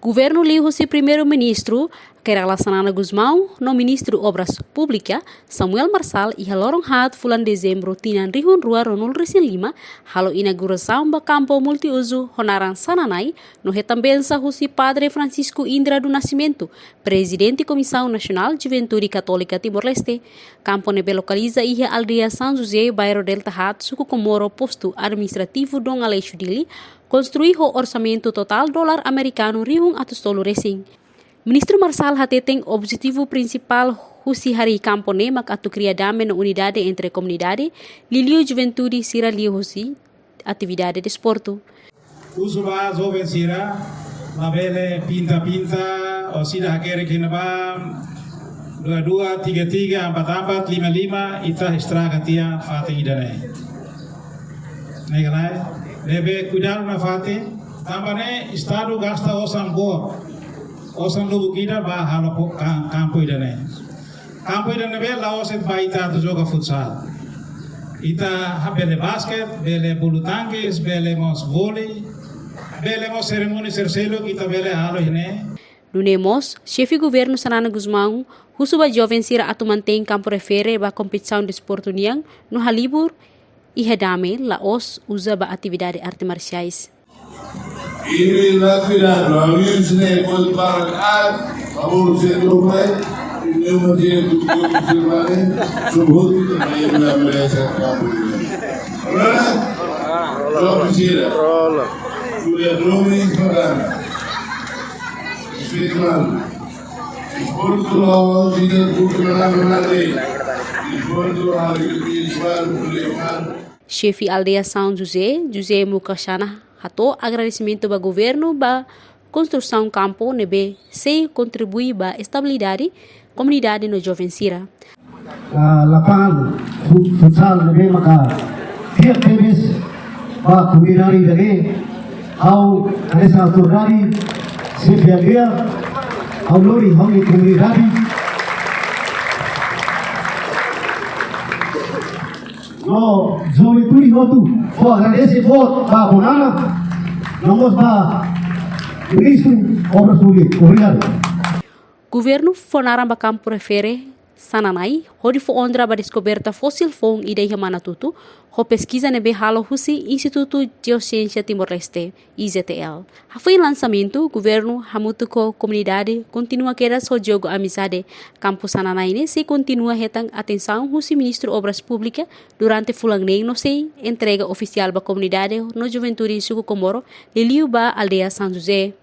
Governo liu si primeiro-ministro Keralasanana Gusmão, no ministro Obras Públicas, Samuel Marsal, e lorong hat fulan dezembro tinan rihun rua ronul resin lima, halo inauguração ba campo multiuso Honaran Sananai, no retambensa husi Padre Francisco Indra do Nascimento, presidente Comissão Nacional Juventude Católica Timor-Leste. Campo nebe localiza ia aldeia São José, bairro Delta Hat, suku Komoro, posto administrativo Dom Aleixo Dili, construir o orçamento total dolar americano rihung atus tolu resing. Ministro Marsal hate tem objetivo principal husi hari campo nemak atu cria dame na unidade entre comunidade, liliu juventude sira liu husi atividade de esporto. Uso ba jovem sira, labele pinta-pinta, o sida hakere kinaba, 22, 33, 44, 55, ita estraga tia fate idane. Negalai, lebe cuidado na fate, tambane estado gasta osan boa. Osan lubu kita ba halo campo idane. Campo idane be laoset ba ita to joga futsal. Ita bele basket, bele bulu tangkis, bele mos vôlei, bele mos seremoni sercelo kita bele halo ine. Dunemos, chefe governo Sanana Gusmão, husuba jovem sira atu mantém campo refere ba competição de esporto niang no halibur e redame laos usa ba atividade arte marciais. Ini cuidado, a gente nem pode parar, a bolsa do pai, e eu mantenho tudo que eu fiz, sou também na beleza campo. Olha, precisa. Tudo nome pagando. Espiritual. Esporto tidak bukan lagi. Esporto harus Chefe aldeia São José, José Mukashana, hato agradecimento ba governo ba construção campo nebe sei contribui ba estabilidade comunidade no jovem sira. Lapangan futsal nebe maka tiap tenis ba komunidade dage au desa turnari sefiagia au lori honi komunidade no zone turi hotu fo agradece fo ba bonana nomos ba ministro obras públicas. Obrigado. Governo fonaram ba campo refere Sananai, hodi fo ondra ba descoberta fóssil fong ideia manatutu, ho pesquisa nebe halo husi Instituto Geociência Timor-Leste, IZTL. Foi lançamento, governo hamutuko comunidade continua quedas ho jogo amizade. Campo Sananai ne se continua hetang atenção husi ministro Obras Públicas durante fulang nei no sei entrega oficial ba comunidade no juventude suku Komoro, liliu ba aldeia São José.